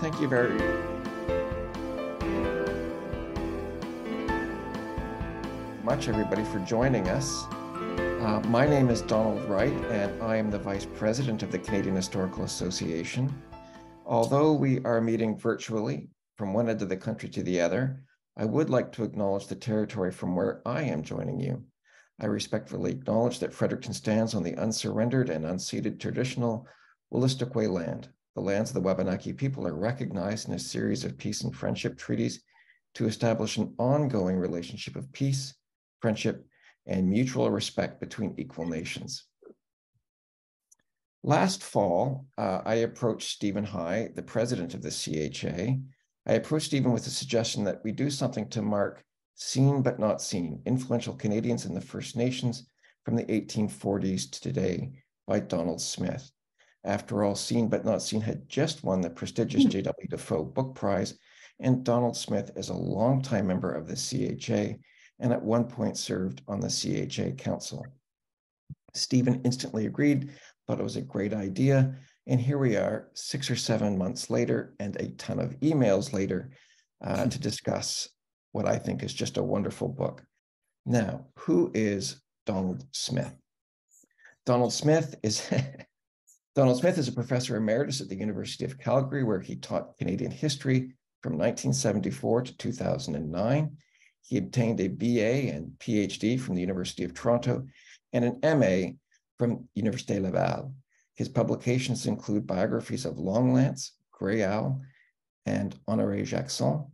Thank you very much, everybody, for joining us. My name is Donald Wright, and I am the Vice President of the Canadian Historical Association. Although we are meeting virtually from one end of the country to the other, I would like to acknowledge the territory from where I am joining you. I respectfully acknowledge that Fredericton stands on the unsurrendered and unceded traditional Wolastoqey land. The lands of the Wabanaki people are recognized in a series of peace and friendship treaties to establish an ongoing relationship of peace, friendship, and mutual respect between equal nations. Last fall, I approached Stephen High, the president of the CHA. I approached Stephen with the suggestion that we do something to mark Seen but Not Seen, Influential Canadians in the First Nations from the 1840s to today by Donald Smith. After all, Seen but Not Seen had just won the prestigious J.W. Defoe Book Prize, and Donald Smith is a longtime member of the CHA and at one point served on the CHA Council. Stephen instantly agreed, thought it was a great idea, and here we are 6 or 7 months later and a ton of emails later to discuss what I think is just a wonderful book. Now, who is Donald Smith? Donald Smith is a professor emeritus at the University of Calgary, where he taught Canadian history from 1974 to 2009. He obtained a BA and PhD from the University of Toronto and an MA from Université Laval. His publications include biographies of Longlance, Grey Owl, and Honoré Jackson,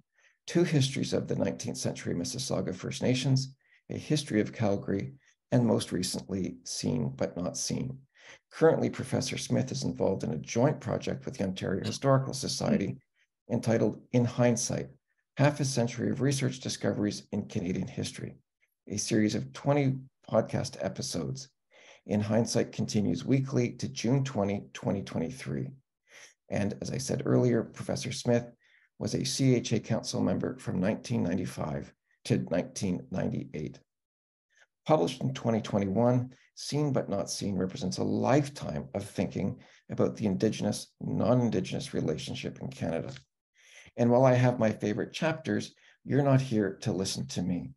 2 histories of the 19th century Mississauga First Nations, a history of Calgary, and most recently, Seen but Not Seen. Currently, Professor Smith is involved in a joint project with the Ontario Historical Society entitled In Hindsight, Half a Century of Research Discoveries in Canadian History, a series of 20 podcast episodes. In Hindsight continues weekly to June 20, 2023. And as I said earlier, Professor Smith was a CHA Council member from 1995 to 1998. Published in 2021, Seen but Not Seen represents a lifetime of thinking about the Indigenous, non-Indigenous relationship in Canada. And while I have my favorite chapters, you're not here to listen to me.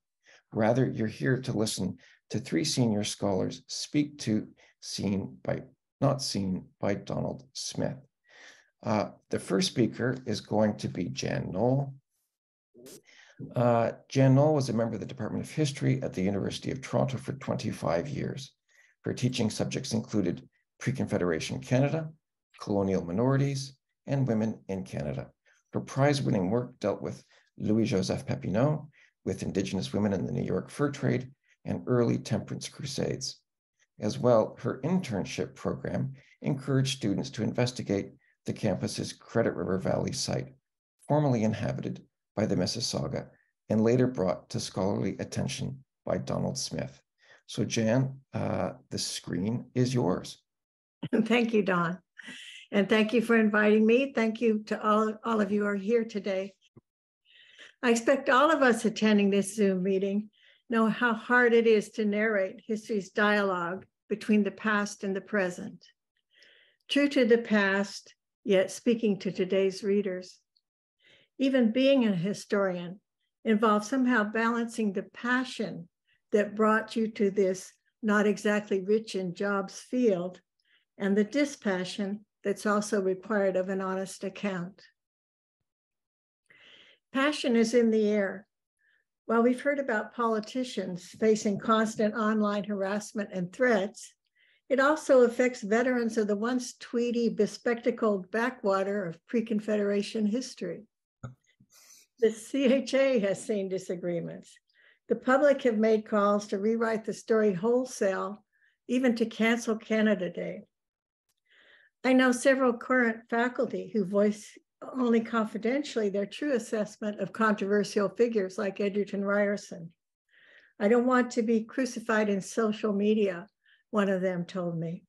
Rather, you're here to listen to 3 senior scholars speak to Seen but Not Seen by Donald Smith. The first speaker is going to be Jan Noel. Jan Noel was a member of the Department of History at the University of Toronto for 25 years. Her teaching subjects included Pre-Confederation Canada, colonial minorities, and women in Canada. Her prize-winning work dealt with Louis-Joseph Papineau, with Indigenous women in the New York fur trade, and early temperance crusades. As well, her internship program encouraged students to investigate the campus's Credit River Valley site, formerly inhabited by the Mississauga, and later brought to scholarly attention by Donald Smith. So Jan, the screen is yours. Thank you, Don. And thank you for inviting me. Thank you to all of you who are here today. I expect all of us attending this Zoom meeting know how hard it is to narrate history's dialogue between the past and the present. True to the past, yet speaking to today's readers. Even being a historian involves somehow balancing the passion that brought you to this not exactly rich in jobs field and the dispassion that's also required of an honest account. Passion is in the air. While we've heard about politicians facing constant online harassment and threats, it also affects veterans of the once tweedy, bespectacled backwater of pre-Confederation history. The CHA has seen disagreements. The public have made calls to rewrite the story wholesale, even to cancel Canada Day. I know several current faculty who voice only confidentially their true assessment of controversial figures like Edgerton Ryerson. I don't want to be crucified in social media, one of them told me.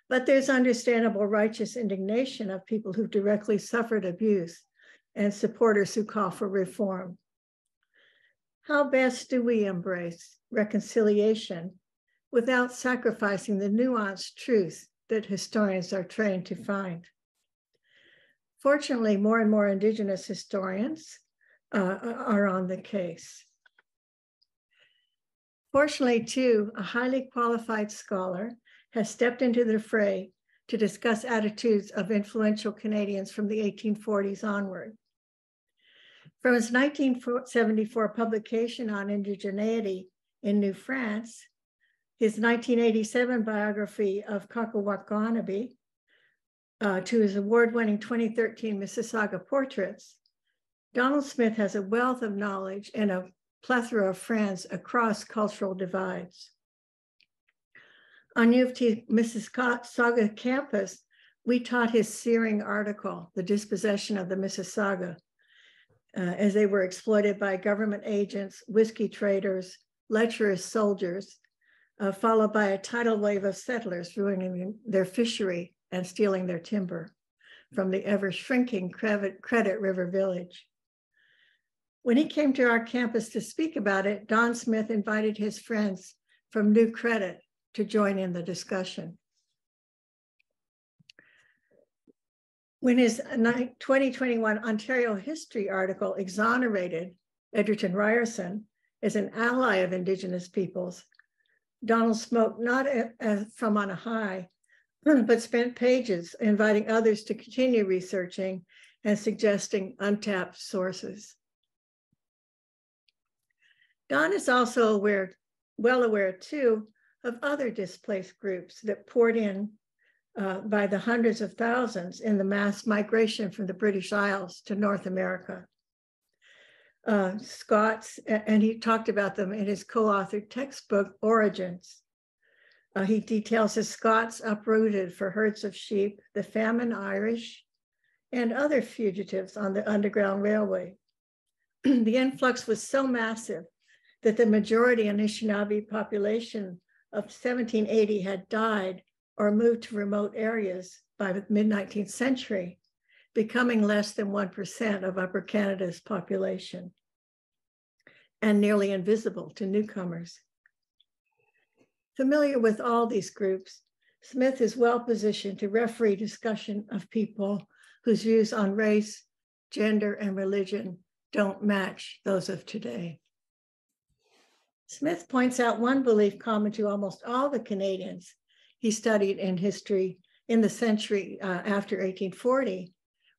But there's understandable righteous indignation of people who've directly suffered abuse and supporters who call for reform. How best do we embrace reconciliation without sacrificing the nuanced truth that historians are trained to find? Fortunately, more and more Indigenous historians are on the case. Fortunately, too, a highly qualified scholar has stepped into the fray to discuss attitudes of influential Canadians from the 1840s onward. From his 1974 publication on indigeneity in New France, his 1987 biography of Kakawakanabe, to his award-winning 2013 Mississauga Portraits, Donald Smith has a wealth of knowledge and a plethora of friends across cultural divides. On U of T Mississauga campus, we taught his searing article, The Dispossession of the Mississauga, as they were exploited by government agents, whiskey traders, lecherous soldiers, followed by a tidal wave of settlers ruining their fishery and stealing their timber from the ever-shrinking Credit River Village. When he came to our campus to speak about it, Don Smith invited his friends from New Credit to join in the discussion. When his 2021 Ontario History article exonerated Edgerton Ryerson as an ally of Indigenous peoples, Donald spoke not from on a high, but spent pages inviting others to continue researching and suggesting untapped sources. Don is also well aware too, of other displaced groups that poured in by the hundreds of thousands in the mass migration from the British Isles to North America. Scots, and he talked about them in his co-authored textbook, Origins. He details the Scots uprooted for herds of sheep, the famine Irish, and other fugitives on the Underground Railway. The influx was so massive that the majority Anishinaabe population of 1780 had died or moved to remote areas by the mid-19th century, becoming less than 1% of Upper Canada's population, and nearly invisible to newcomers. Familiar with all these groups, Smith is well positioned to referee discussion of people whose views on race, gender, and religion don't match those of today. Smith points out one belief common to almost all the Canadians he studied in history in the century after 1840,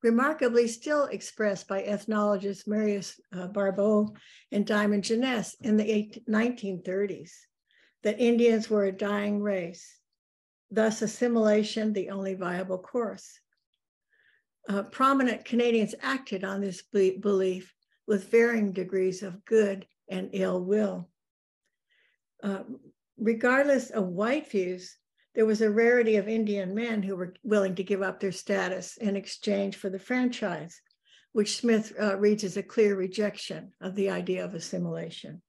remarkably still expressed by ethnologists Marius Barbeau and Diamond Jeunesse in the 1930s, that Indians were a dying race, thus assimilation the only viable course. Prominent Canadians acted on this belief with varying degrees of good and ill will. Regardless of white views, there was a rarity of Indian men who were willing to give up their status in exchange for the franchise, which Smith reads as a clear rejection of the idea of assimilation.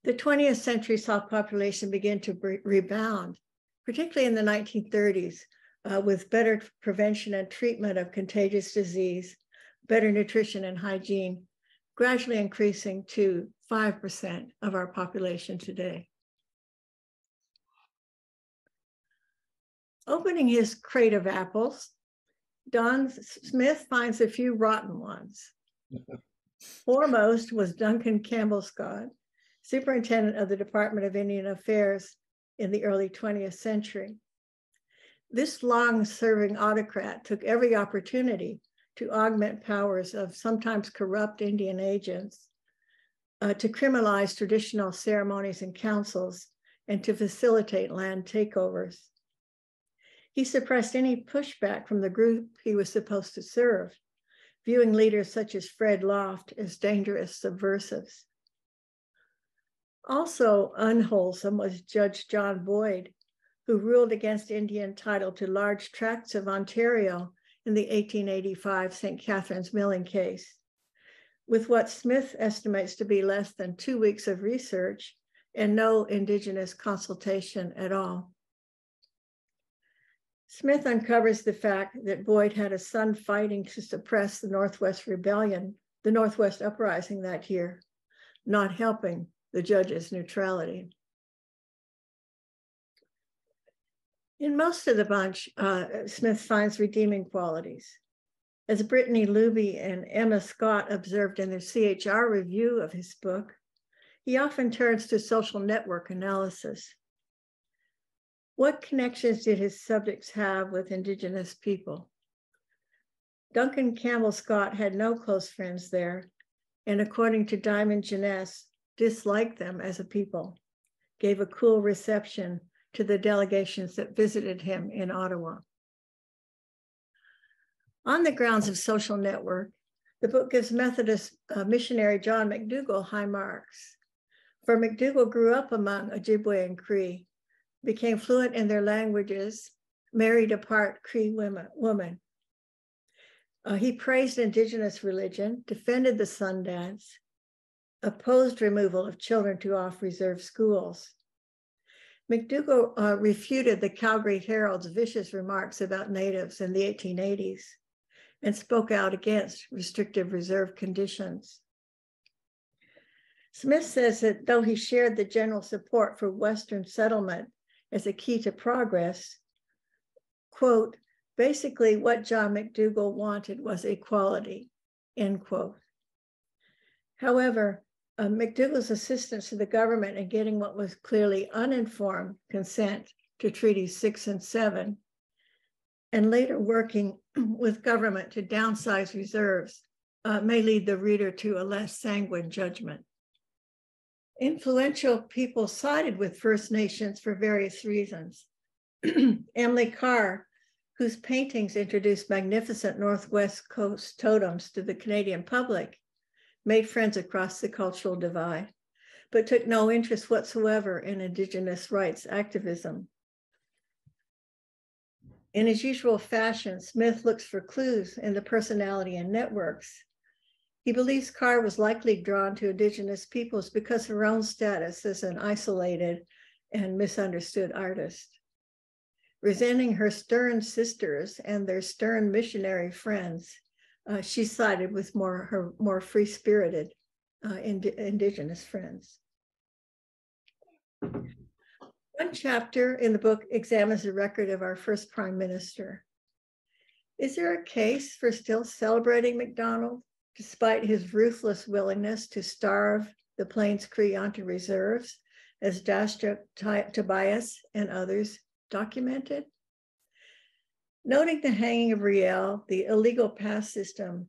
The 20th century saw population begin to rebound, particularly in the 1930s, with better prevention and treatment of contagious disease, better nutrition and hygiene, gradually increasing to 5% of our population today. Opening his crate of apples, Don Smith finds a few rotten ones. Foremost was Duncan Campbell Scott, superintendent of the Department of Indian Affairs in the early 20th century. This long-serving autocrat took every opportunity to augment powers of sometimes corrupt Indian agents, to criminalize traditional ceremonies and councils, and to facilitate land takeovers. He suppressed any pushback from the group he was supposed to serve, viewing leaders such as Fred Loft as dangerous subversives. Also unwholesome was Judge John Boyd, who ruled against Indian title to large tracts of Ontario in the 1885 St. Catharines milling case. With what Smith estimates to be less than 2 weeks of research and no Indigenous consultation at all. Smith uncovers the fact that Boyd had a son fighting to suppress the Northwest Rebellion, the Northwest Uprising that year, not helping the judge's neutrality. In most of the bunch, Smith finds redeeming qualities. As Brittany Luby and Emma Scott observed in their CHR review of his book, he often turns to social network analysis. What connections did his subjects have with Indigenous people? Duncan Campbell Scott had no close friends there, and according to Diamond Jeunesse, disliked them as a people, gave a cool reception to the delegations that visited him in Ottawa. On the grounds of social network, the book gives Methodist missionary John McDougall high marks. For McDougall grew up among Ojibwe and Cree, became fluent in their languages, married a part Cree woman. He praised Indigenous religion, defended the Sundance, opposed removal of children to off-reserve schools. McDougall refuted the Calgary Herald's vicious remarks about Natives in the 1880s and spoke out against restrictive reserve conditions. Smith says that though he shared the general support for Western settlement as a key to progress, quote, basically what John McDougall wanted was equality, end quote. However, McDougall's assistance to the government in getting what was clearly uninformed consent to Treaties 6 and 7, and later working with government to downsize reserves may lead the reader to a less sanguine judgment. Influential people sided with First Nations for various reasons. Emily Carr, whose paintings introduced magnificent Northwest Coast totems to the Canadian public, made friends across the cultural divide, but took no interest whatsoever in Indigenous rights activism. In his usual fashion, Smith looks for clues in the personality and networks. He believes Carr was likely drawn to Indigenous peoples because of her own status as an isolated and misunderstood artist. Resenting her stern sisters and their stern missionary friends, she sided with her more free-spirited Indigenous friends. One chapter in the book examines the record of our first Prime Minister. Is there a case for still celebrating MacDonald, despite his ruthless willingness to starve the Plains Cree onto reserves, as Dastra Tobias and others documented? Noting the hanging of Riel, the illegal pass system,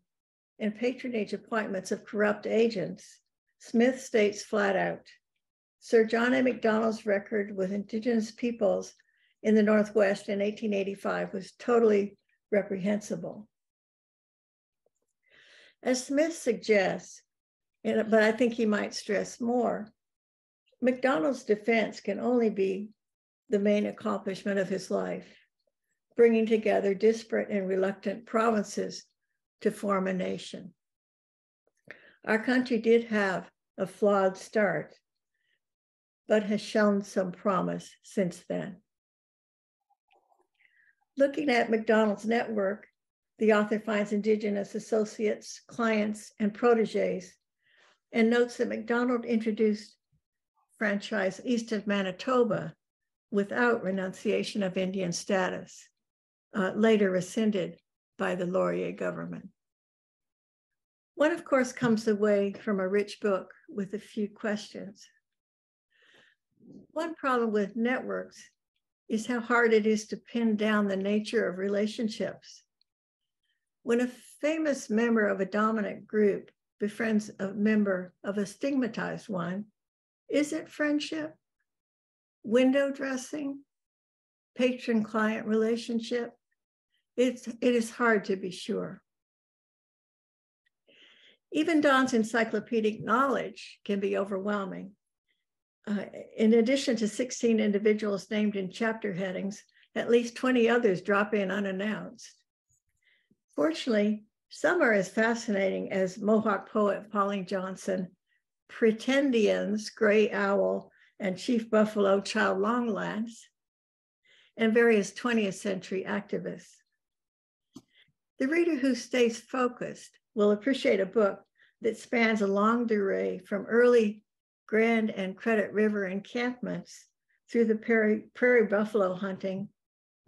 and patronage appointments of corrupt agents, Smith states flat out, Sir John A. Macdonald's record with Indigenous peoples in the Northwest in 1885 was totally reprehensible. As Smith suggests, but I think he might stress more, MacDonald's defense can only be the main accomplishment of his life, bringing together disparate and reluctant provinces to form a nation. Our country did have a flawed start, but has shown some promise since then. Looking at MacDonald's network, the author finds Indigenous associates, clients, and proteges, and notes that MacDonald introduced franchise east of Manitoba without renunciation of Indian status, later rescinded by the Laurier government. One, of course, comes away from a rich book with a few questions. One problem with networks is how hard it is to pin down the nature of relationships. When a famous member of a dominant group befriends a member of a stigmatized one, is it friendship, window dressing, patron-client relationship? It is hard to be sure. Even Don's encyclopedic knowledge can be overwhelming. In addition to 16 individuals named in chapter headings, at least 20 others drop in unannounced. Fortunately, some are as fascinating as Mohawk poet Pauline Johnson, Pretendians, Gray Owl, and Chief Buffalo Child Longlands, and various 20th century activists. The reader who stays focused will appreciate a book that spans a long durée from early Grand and Credit River encampments through the prairie buffalo hunting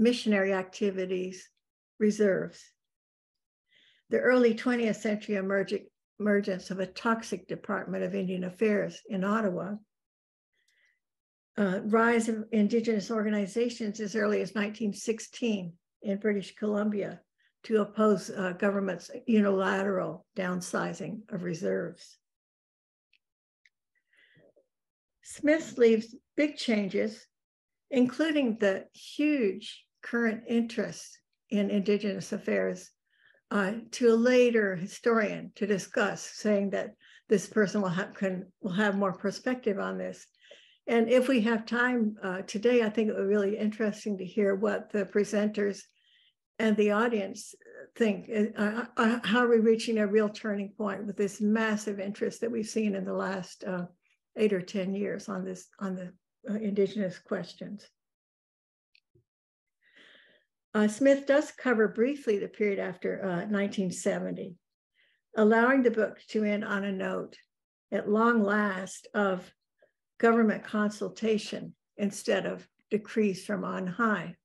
missionary activities, reserves. The early 20th century emergence of a toxic Department of Indian Affairs in Ottawa, rise of Indigenous organizations as early as 1916 in British Columbia to oppose government's unilateral downsizing of reserves. Smith leaves big changes, including the huge current interest in Indigenous affairs, to a later historian to discuss, saying that this person will have more perspective on this. And if we have time today, I think it would be really interesting to hear what the presenters and the audience think. How are we reaching a real turning point with this massive interest that we've seen in the last 8 or 10 years on the Indigenous questions? Smith does cover briefly the period after 1970, allowing the book to end on a note, at long last, of government consultation instead of decrees from on high.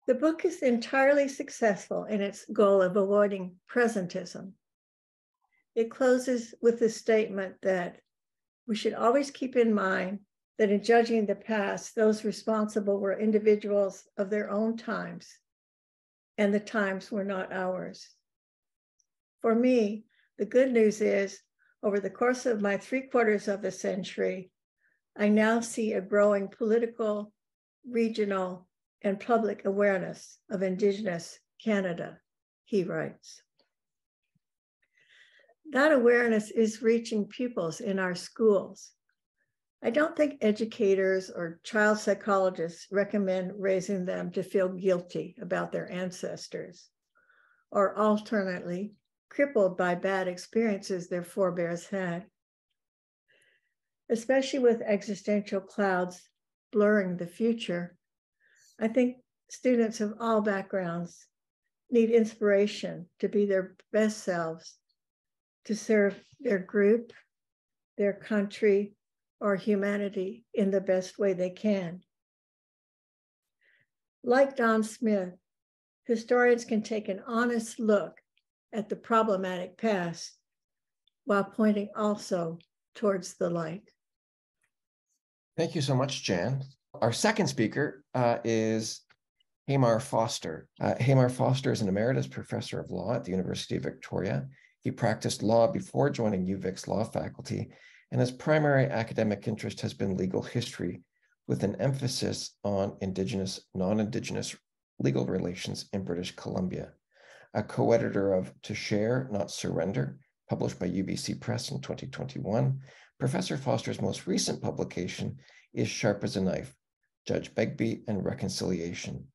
The book is entirely successful in its goal of avoiding presentism. It closes with the statement that we should always keep in mind that in judging the past, those responsible were individuals of their own times, and the times were not ours. For me, the good news is, over the course of my 3/4 of the century, I now see a growing political, regional, and public awareness of Indigenous Canada, he writes. That awareness is reaching pupils in our schools. I don't think educators or child psychologists recommend raising them to feel guilty about their ancestors, or alternately, crippled by bad experiences their forebears had. Especially with existential clouds blurring the future, I think students of all backgrounds need inspiration to be their best selves, to serve their group, their country, or humanity in the best way they can. Like Don Smith, historians can take an honest look at the problematic past while pointing also towards the light. Thank you so much, Jan. Our second speaker is Hamar Foster. Hamar Foster is an emeritus professor of law at the University of Victoria. He practiced law before joining UVic's law faculty, and his primary academic interest has been legal history, with an emphasis on Indigenous, non-Indigenous legal relations in British Columbia. A co-editor of To Share, Not Surrender, published by UBC Press in 2021, Professor Foster's most recent publication is Sharp as a Knife, Judge Begbie and Reconciliation,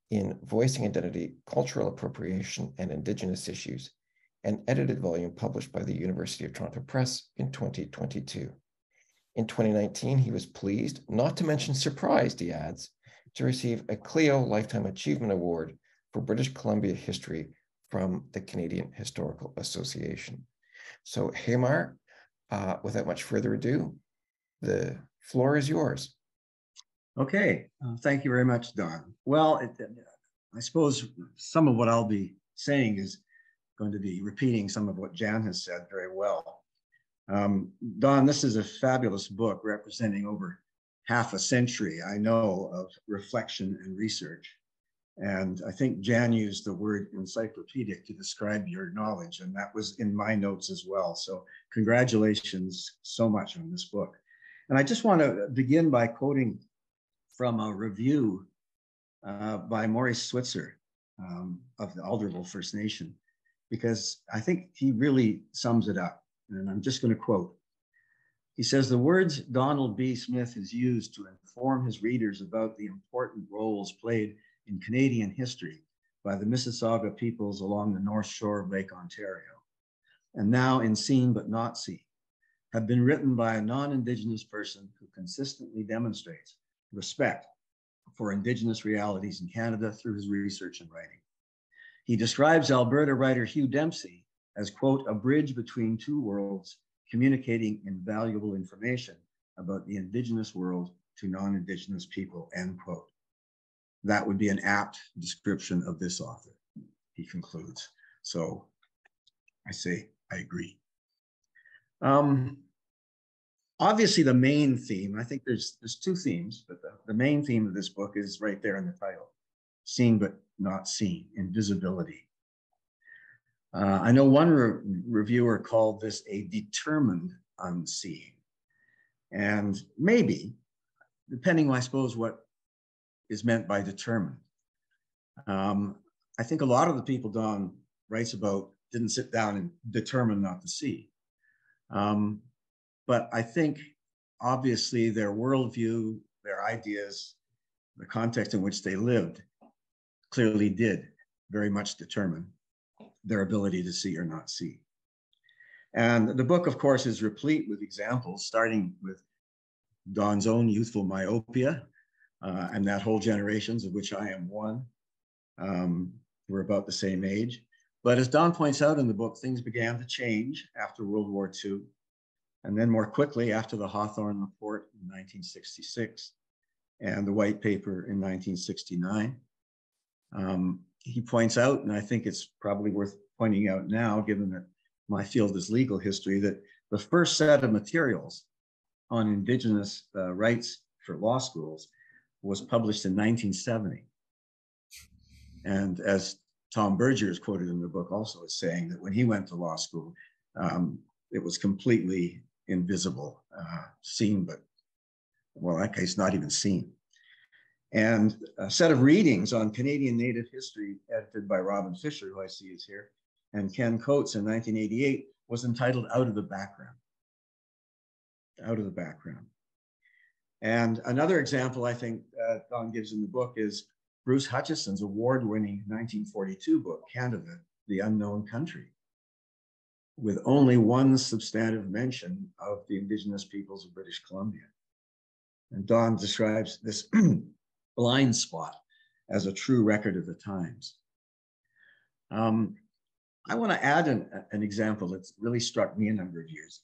in Voicing Identity, Cultural Appropriation, and Indigenous Issues, an edited volume published by the University of Toronto Press in 2022. In 2019, he was pleased, not to mention surprised, he adds, to receive a Clio Lifetime Achievement Award for British Columbia history from the Canadian Historical Association. So Hamar, without much further ado, the floor is yours. Okay, thank you very much, Don. Well, I suppose some of what I'll be saying is going to be repeating some of what Jan has said very well. Don, this is a fabulous book representing over half a century, I know, of reflection and research. And I think Jan used the word encyclopedic to describe your knowledge, and that was in my notes as well. So congratulations so much on this book. And I just want to begin by quoting from a review by Maurice Switzer of the Alderville First Nation, because I think he really sums it up. And I'm just going to quote. He says, the words Donald B. Smith has used to inform his readers about the important roles played in Canadian history by the Mississauga peoples along the North Shore of Lake Ontario, and now in Seen but Not Seen, have been written by a non-Indigenous person who consistently demonstrates respect for Indigenous realities in Canada through his research and writing. He describes Alberta writer Hugh Dempsey as, quote, a bridge between two worlds, communicating invaluable information about the Indigenous world to non-Indigenous people, end quote. that would be an apt description of this author, he concludes. So I say, I agree. Obviously, the main theme, I think there's two themes, but the main theme of this book is right there in the title: seen but not seen, invisibility. I know one reviewer called this a determined unseeing. And maybe, depending, I suppose, what is meant by determined. I think a lot of the people Don writes about didn't sit down and determine not to see. But I think, obviously, their worldview, their ideas, the context in which they lived clearly did very much determine their ability to see or not see. And the book, of course, is replete with examples, starting with Don's own youthful myopia, and that whole generations, of which I am one. We're about the same age. But as Don points out in the book, things began to change after World War II, and then more quickly after the Hawthorne Report in 1966 and the White Paper in 1969. He points out, and I think it's probably worth pointing out now, given that my field is legal history, that the first set of materials on Indigenous rights for law schools was published in 1970. And as Tom Berger is quoted in the book also as saying that when he went to law school, it was completely invisible, seen, but, well, in that case, not even seen. And a set of readings on Canadian Native history edited by Robin Fisher, who I see is here, and Ken Coates in 1988 was entitled Out of the Background. Out of the Background. And another example I think Don gives in the book is Bruce Hutchison's award-winning 1942 book, Canada, the Unknown Country, with only one substantive mention of the Indigenous peoples of British Columbia. And Don describes this blind spot as a true record of the times. I want to add an example that's really struck me a number of years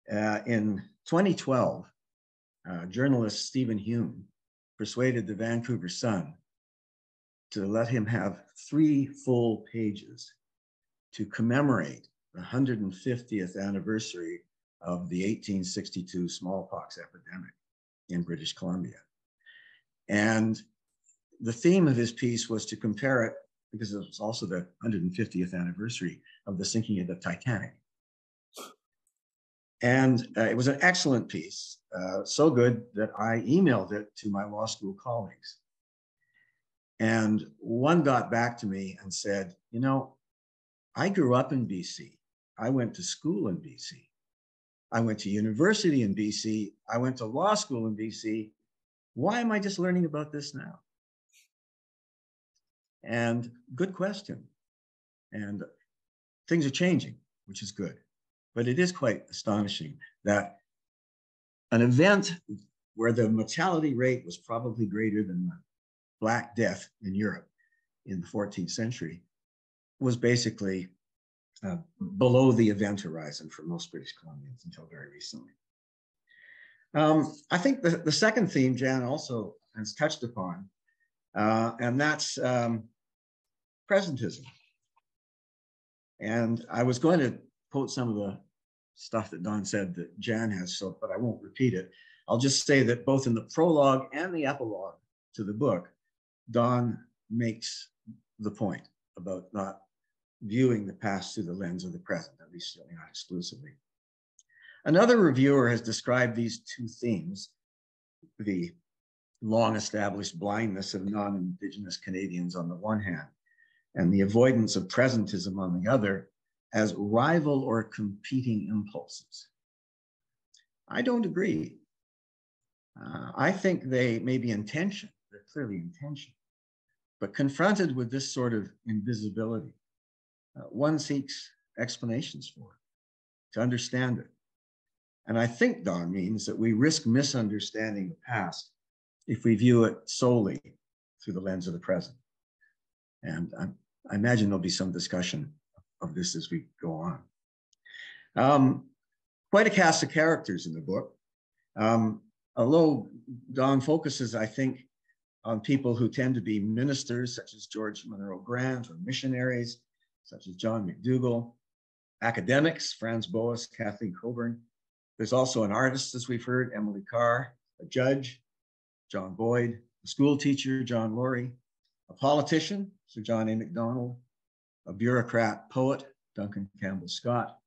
ago. In 2012, journalist Stephen Hume persuaded the Vancouver Sun to let him have 3 full pages to commemorate the 150th anniversary of the 1862 smallpox epidemic in British Columbia. And the theme of his piece was to compare it, because it was also the 150th anniversary of the sinking of the Titanic. And it was an excellent piece, so good that I emailed it to my law school colleagues. And one got back to me and said, you know, I grew up in BC. I went to school in BC. I went to university in BC. I went to law school in BC. Why am I just learning about this now? And good question. And things are changing, which is good. But it is quite astonishing that an event where the mortality rate was probably greater than the Black Death in Europe in the 14th century was basically below the event horizon for most British Columbians until very recently. I think the second theme Jan also has touched upon, and that's presentism. And I was going to quote some of the stuff that Don said that Jan has, but I won't repeat it. I'll just say that both in the prologue and the epilogue to the book, Don makes the point about not viewing the past through the lens of the present, at least certainly not exclusively. Another reviewer has described these two themes, the long-established blindness of non-Indigenous Canadians on the one hand, and the avoidance of presentism on the other, as rival or competing impulses. I don't agree. I think they may be in tension, they're clearly in tension, but confronted with this sort of invisibility, one seeks explanations for it, to understand it. And I think Don means that we risk misunderstanding the past if we view it solely through the lens of the present. And I imagine there'll be some discussion of this as we go on. Quite a cast of characters in the book. Although Don focuses, I think, on people who tend to be ministers, such as George Monroe Grant, or missionaries, such as John McDougall, academics, Franz Boas, Kathleen Coburn. There's also an artist, as we've heard, Emily Carr, a judge, John Boyd, a school teacher, John Laurie, a politician, Sir John A. Macdonald, a bureaucrat poet, Duncan Campbell Scott,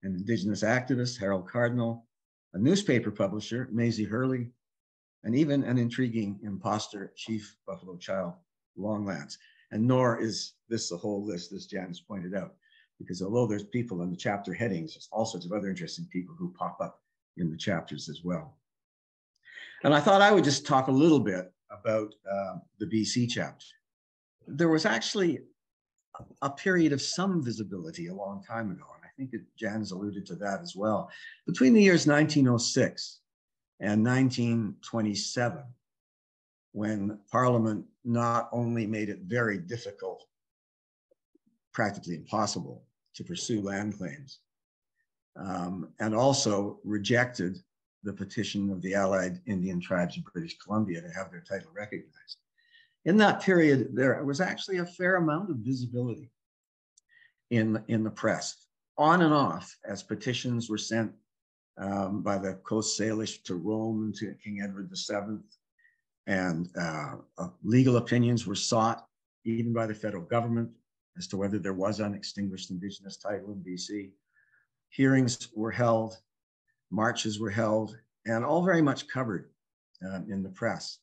an Indigenous activist, Harold Cardinal, a newspaper publisher, Maisie Hurley, and even an intriguing imposter, Chief Buffalo Child Longlands. And nor is this the whole list, as Jan has pointed out, because although there's people in the chapter headings, there's all sorts of other interesting people who pop up in the chapters as well. And I thought I would just talk a little bit about the BC chapter. There was actually a period of some visibility a long time ago, and I think that Jan's alluded to that as well. Between the years 1906 and 1927, when Parliament not only made it very difficult, practically impossible, to pursue land claims, and also rejected the petition of the Allied Indian tribes of British Columbia to have their title recognized. In that period, there was actually a fair amount of visibility in the press, on and off, as petitions were sent by the Coast Salish to Rome, to King Edward VII, and legal opinions were sought, even by the federal government, as to whether there was unextinguished Indigenous title in BC. Hearings were held, marches were held, and all very much covered in the press.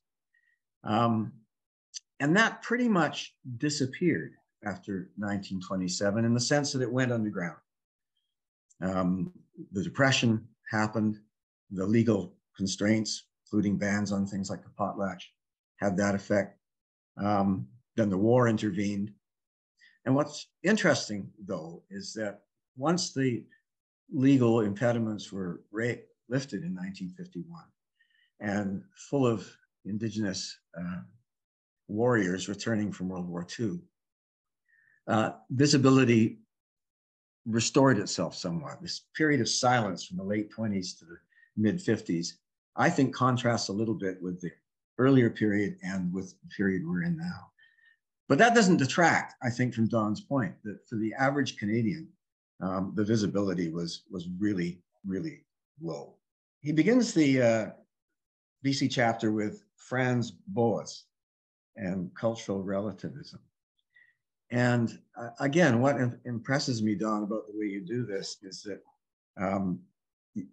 And that pretty much disappeared after 1927 in the sense that it went underground. The Depression happened, the legal constraints, including bans on things like the potlatch, had that effect. Then the war intervened. And what's interesting, though, is that once the legal impediments were lifted in 1951 and full of Indigenous warriors returning from World War II, visibility restored itself somewhat. This period of silence from the late 20s to the mid 50s, I think, contrasts a little bit with the earlier period and with the period we're in now. But that doesn't detract, I think, from Don's point that for the average Canadian, the visibility was really, really low. He begins the BC chapter with Franz Boas and cultural relativism. And again, what impresses me, Don, about the way you do this is that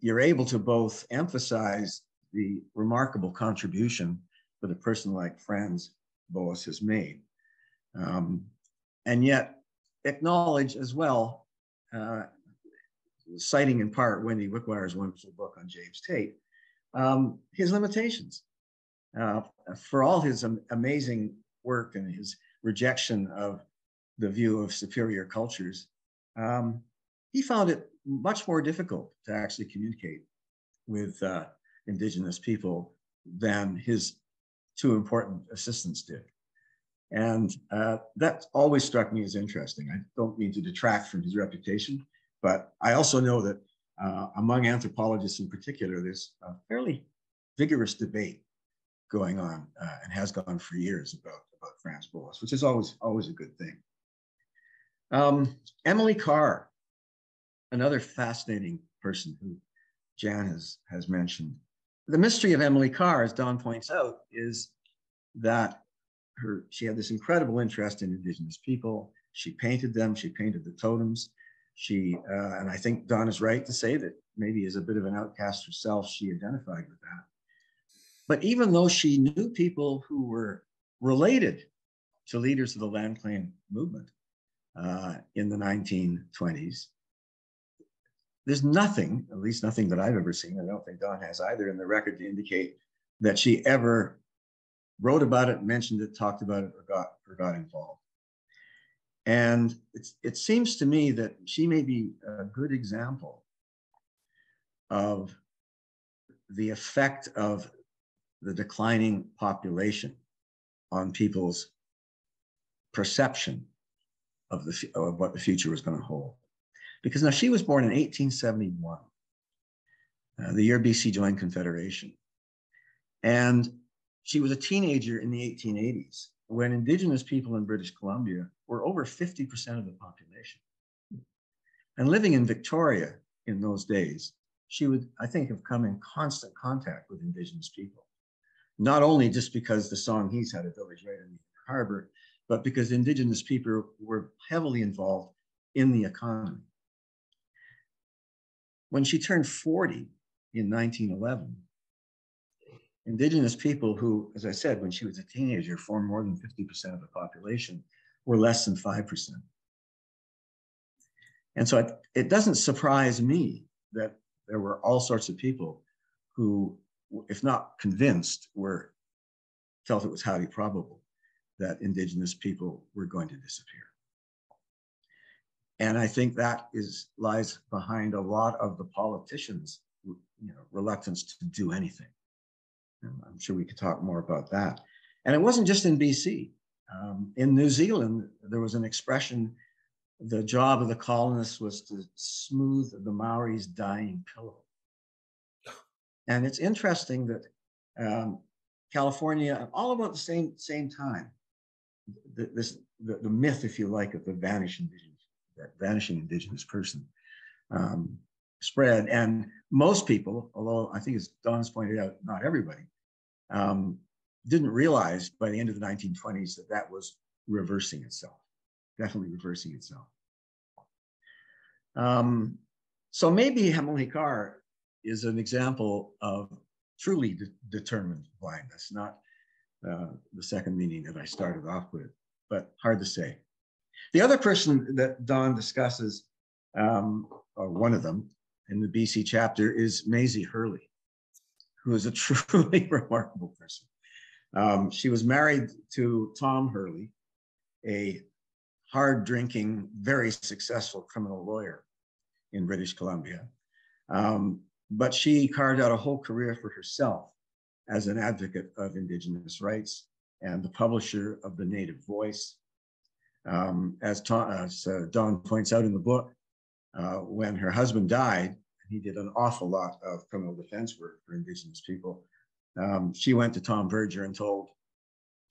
you're able to both emphasize the remarkable contribution that a person like Franz Boas has made, and yet acknowledge as well, citing in part Wendy Wickwire's wonderful book on James Tate, his limitations. For all his amazing work and his rejection of the view of superior cultures, he found it much more difficult to actually communicate with Indigenous people than his two important assistants did. And that always struck me as interesting. I don't mean to detract from his reputation, but I also know that among anthropologists in particular, there's a fairly vigorous debate going on and has gone for years about Franz Boas, which is always a good thing. Emily Carr, another fascinating person who Jan has mentioned. The mystery of Emily Carr, as Don points out, is that she had this incredible interest in Indigenous people. She painted them, she painted the totems. She, and I think Don is right to say that maybe as a bit of an outcast herself, she identified with that. But even though she knew people who were related to leaders of the land claim movement in the 1920s, there's nothing, at least nothing that I've ever seen, I don't think Don has either, in the record to indicate that she ever wrote about it, mentioned it, talked about it, or got involved. And it seems to me that she may be a good example of the effect of the declining population on people's perception of what the future was going to hold. Because now she was born in 1871, the year BC joined Confederation. And She was a teenager in the 1880s when Indigenous people in British Columbia were over 50% of the population. And living in Victoria in those days, she would, I think, have come in constant contact with Indigenous people. Not only just because the Songhees had a village right in the harbor, but because Indigenous people were heavily involved in the economy. When she turned 40 in 1911, Indigenous people who, as I said, when she was a teenager, formed more than 50% of the population, were less than 5%. And so it doesn't surprise me that there were all sorts of people who, if not convinced, felt it was highly probable that Indigenous people were going to disappear. And I think that lies behind a lot of the politicians' reluctance to do anything. And I'm sure we could talk more about that. And it wasn't just in BC. In New Zealand, there was an expression, the job of the colonists was to smooth the Maori's dying pillow. And it's interesting that California, all about the same time, the myth, if you like, of the vanishing Indigenous person spread. And most people, although I think as Don's pointed out, not everybody, didn't realize by the end of the 1920s that was reversing itself, definitely reversing itself. So maybe Hamilcar is an example of truly determined blindness, not the second meaning that I started off with, but hard to say. The other person that Don discusses, or one of them in the BC chapter, is Maisie Hurley, who is a truly remarkable person. She was married to Tom Hurley, a hard-drinking, very successful criminal lawyer in British Columbia. But she carved out a whole career for herself as an advocate of Indigenous rights and the publisher of the Native Voice. As Don points out in the book, when her husband died, he did an awful lot of criminal defense work for Indigenous people. She went to Tom Verger and told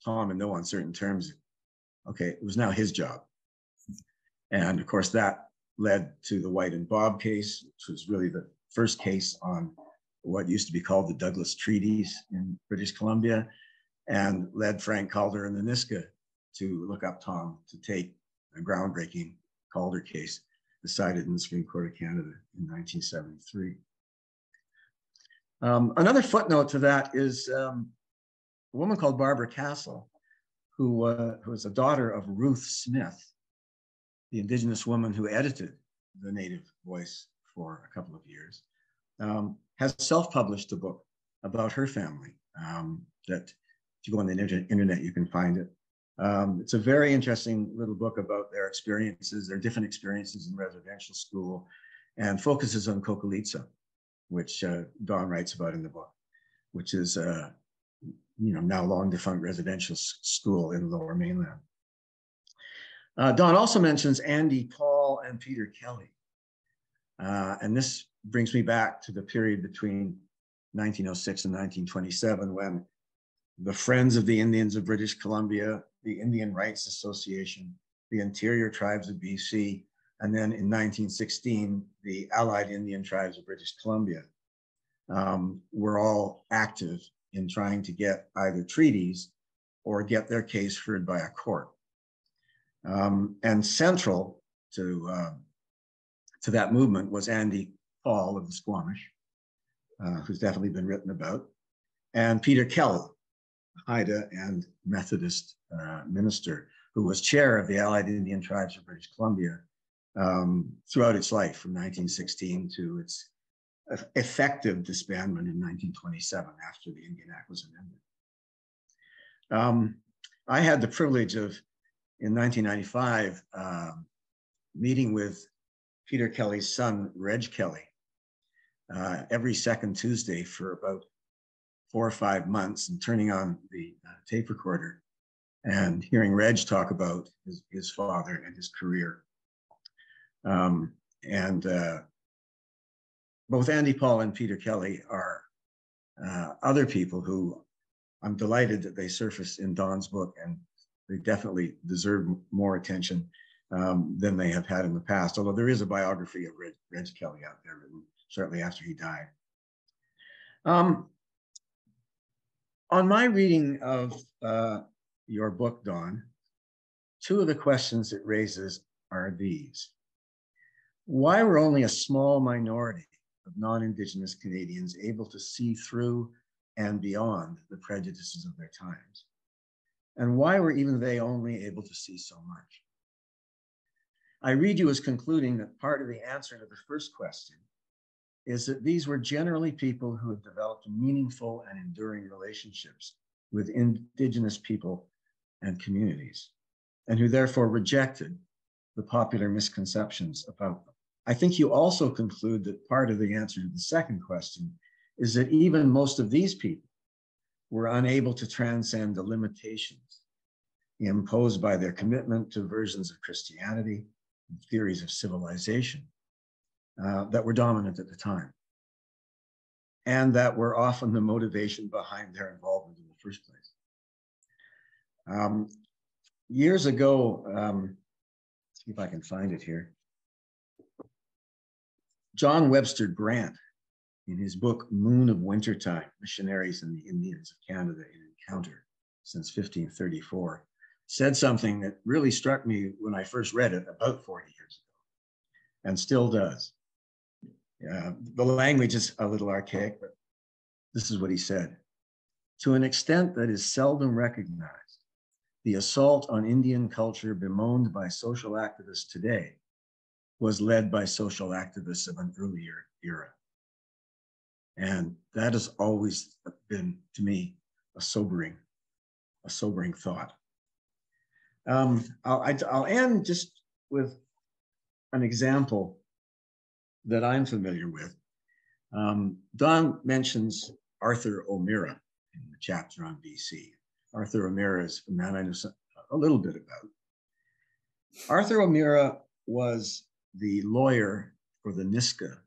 Tom in no uncertain terms, okay, it was now his job. And of course, that led to the White and Bob case, which was really the first case on what used to be called the Douglas Treaties in British Columbia, and led Frank Calder and the Niska to look up Tom to take a groundbreaking Calder case decided in the Supreme Court of Canada in 1973. Another footnote to that is a woman called Barbara Castle, who was a daughter of Ruth Smith, the Indigenous woman who edited the Native Voice for a couple of years, has self-published a book about her family that if you go on the internet, you can find it. It's a very interesting little book about their experiences, their different experiences in residential school, and focuses on Kokolitsa, which Don writes about in the book, which is now long defunct residential school in Lower Mainland. Don also mentions Andy Paul and Peter Kelly. And this brings me back to the period between 1906 and 1927, when the Friends of the Indians of British Columbia, the Indian Rights Association, the Interior Tribes of BC, and then in 1916, the Allied Indian Tribes of British Columbia were all active in trying to get either treaties or get their case heard by a court. And central to that movement was Andy Paul of the Squamish, who's definitely been written about, and Peter Kelly, Haida and Methodist minister, who was chair of the Allied Indian Tribes of British Columbia throughout its life, from 1916 to its effective disbandment in 1927 after the Indian Act was amended. I had the privilege of, in 1995, meeting with Peter Kelly's son, Reg Kelly, every second Tuesday for about 4 or 5 months, and turning on the tape recorder and hearing Reg talk about his father and his career. Both Andy Paul and Peter Kelly are other people who I'm delighted that they surfaced in Don's book, and they definitely deserve more attention than they have had in the past, although there is a biography of Reg Kelly out there written shortly after he died. On my reading of your book, Don, two of the questions it raises are these. Why were only a small minority of non-Indigenous Canadians able to see through and beyond the prejudices of their times? And why were even they only able to see so much? I read you as concluding that part of the answer to the first question is that these were generally people who had developed meaningful and enduring relationships with Indigenous people and communities, and who therefore rejected the popular misconceptions about them. I think you also conclude that part of the answer to the second question is that even most of these people were unable to transcend the limitations imposed by their commitment to versions of Christianity and theories of civilization that were dominant at the time, and that were often the motivation behind their involvement in the first place. Years ago, let's see if I can find it here. John Webster Grant, in his book, Moon of Wintertime, Missionaries and the Indians of Canada in Encounter since 1534, said something that really struck me when I first read it about 40 years ago, and still does. The language is a little archaic, but this is what he said. To an extent that is seldom recognized, the assault on Indian culture bemoaned by social activists today was led by social activists of an earlier era. And that has always been, to me, a sobering thought. I'll end just with an example that I'm familiar with. Don mentions Arthur O'Meara in the chapter on BC. Arthur O'Meara is a man I know a little bit about. Arthur O'Meara was the lawyer for the Niska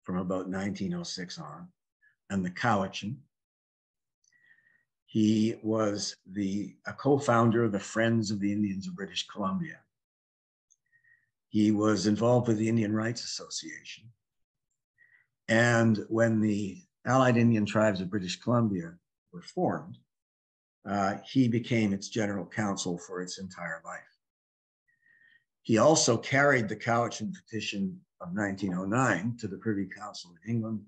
from about 1906 on, and the Cowichan. He was a co-founder of the Friends of the Indians of British Columbia. He was involved with the Indian Rights Association. And when the Allied Indian Tribes of British Columbia were formed, he became its general counsel for its entire life. He also carried the Cowichan petition of 1909 to the Privy Council of England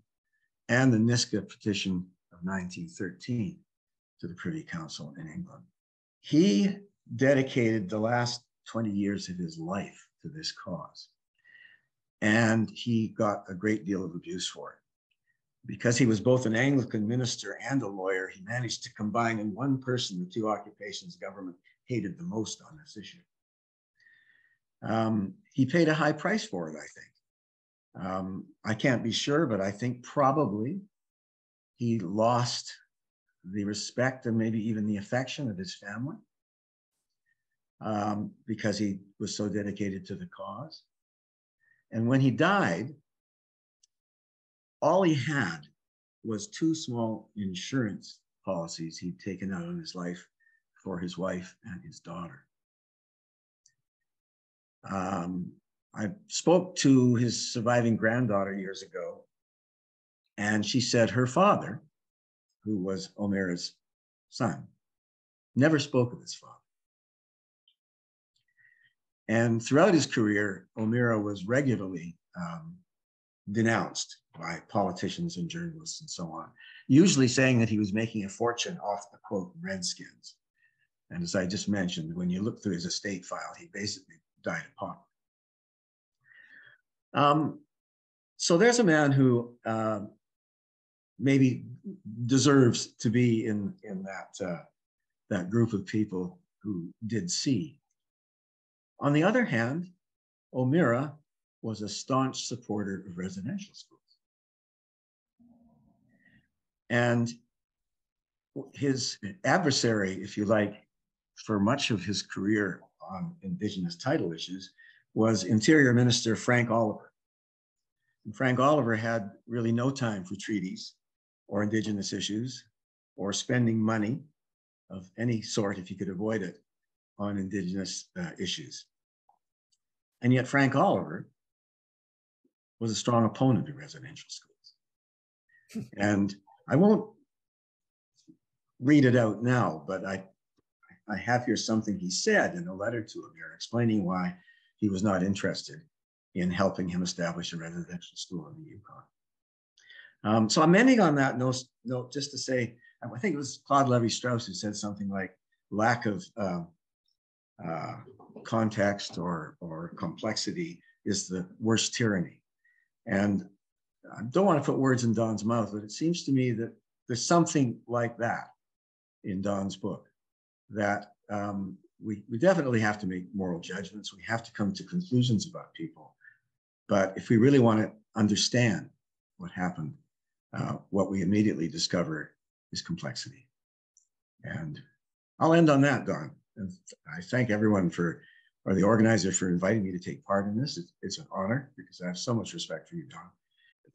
and the Niska petition of 1913 to the Privy Council in England. He dedicated the last 20 years of his life to this cause. And he got a great deal of abuse for it. Because he was both an Anglican minister and a lawyer, he managed to combine in one person the two occupations government hated the most on this issue. He paid a high price for it, I think. I can't be sure, but I think probably he lost the respect and maybe even the affection of his family because he was so dedicated to the cause. And when he died, all he had was 2 small insurance policies he'd taken out on his life for his wife and his daughter. I spoke to his surviving granddaughter years ago, and she said her father, who was O'Meara's son, never spoke of his father. And throughout his career, O'Meara was regularly denounced by politicians and journalists and so on, usually saying that he was making a fortune off the, quote, Redskins. And as I just mentioned, when you look through his estate file, he basically died of poverty. So there's a man who maybe deserves to be in that group of people who did see. On the other hand, O'Meara was a staunch supporter of residential schools. And his adversary, if you like, for much of his career on Indigenous title issues was Interior Minister Frank Oliver. And Frank Oliver had really no time for treaties or Indigenous issues. or spending money of any sort, if you could avoid it, on Indigenous issues. And yet Frank Oliver was a strong opponent of residential schools. And I won't read it out now, but I have here something he said in a letter to him here explaining why he was not interested in helping him establish a residential school in the Yukon. So I'm ending on that note just to say, I think it was Claude Lévi-Strauss who said something like lack of context or complexity is the worst tyranny. And I don't want to put words in Don's mouth, but it seems to me that there's something like that in Don's book, that we definitely have to make moral judgments. We have to come to conclusions about people. But if we really want to understand what happened, what we immediately discover is complexity. And I'll end on that, Don. And I thank everyone or the organizer for inviting me to take part in this. It's an honor because I have so much respect for you, Don.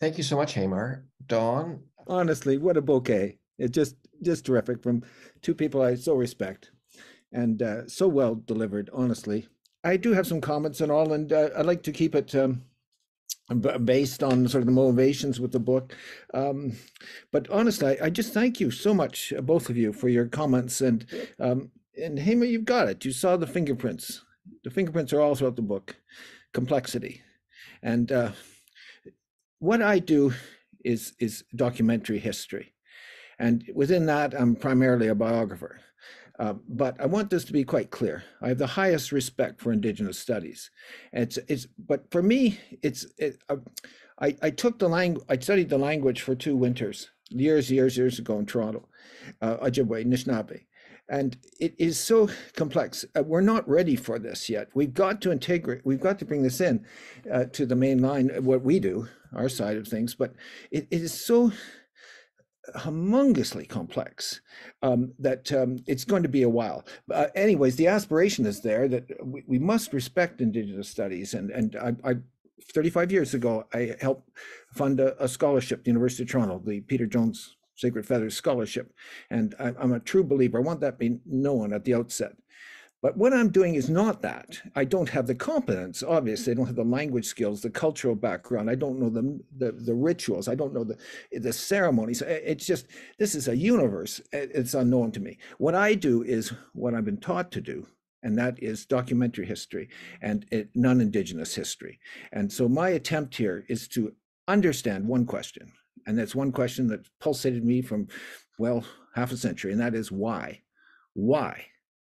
Thank you so much, Hamar. Don? Honestly, what a bouquet. It's just terrific from two people I so respect, and so well delivered, honestly. I do have some comments and all, and I'd like to keep it based on sort of the motivations with the book. But honestly, I just thank you so much, both of you, for your comments. And Hamar, you've got it. You saw the fingerprints. The fingerprints are all throughout the book. Complexity. And what I do is documentary history. And within that, I'm primarily a biographer. But I want this to be quite clear. I have the highest respect for Indigenous studies. But for me, I took the language. I studied the language for 2 winters, years ago in Toronto, Ojibwe, Anishinaabe, and it is so complex. We're not ready for this yet. We've got to integrate. We've got to bring this in to the main line. What we do, our side of things, but it is so humongously complex that it's going to be a while. Anyways, the aspiration is there that we must respect Indigenous studies. And I 35 years ago, I helped fund a scholarship at the University of Toronto, the Peter Jones Sacred Feathers Scholarship. And I'm a true believer. I want that to be known at the outset. But what I'm doing is not that. I don't have the competence, obviously. I don't have the language skills, the cultural background. I don't know the rituals. I don't know the ceremonies. It's just, this is a universe. It's unknown to me. What I do is what I've been taught to do, and that is documentary history and non-Indigenous history. And so my attempt here is to understand one question. And that's one question that pulsated me from, well, half a century, and that is why? Why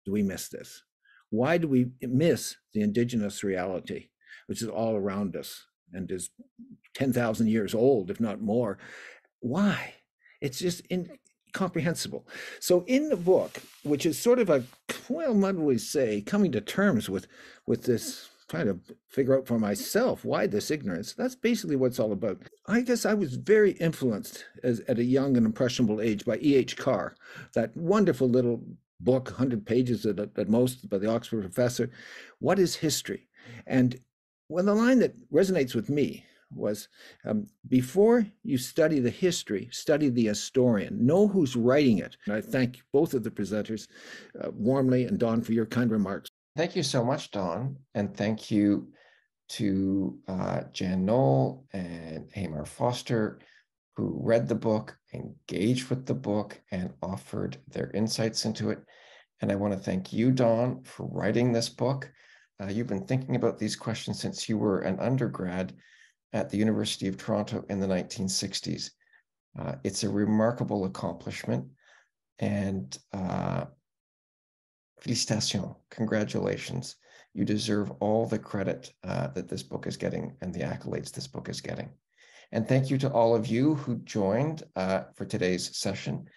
do we miss this? Why do we miss the Indigenous reality, which is all around us and is 10,000 years old, if not more? Why? It's just incomprehensible. So in the book, which is sort of a, well, what would we say, coming to terms with this, trying to figure out for myself why this ignorance, that's basically what it's all about. I guess I was very influenced at a young and impressionable age by E.H. Carr, that wonderful little book, 100 pages at most, by the Oxford professor. What is history? And well, the line that resonates with me was, before you study the history, study the historian. Know who's writing it. And I thank both of the presenters warmly, and Don for your kind remarks. Thank you so much, Don. And thank you to Jan Noel and Hamar Foster, who read the book, engaged with the book, and offered their insights into it. And I want to thank you, Don, for writing this book. You've been thinking about these questions since you were an undergrad at the University of Toronto in the 1960s. It's a remarkable accomplishment, and félicitations, congratulations. You deserve all the credit that this book is getting and the accolades this book is getting. And thank you to all of you who joined for today's session.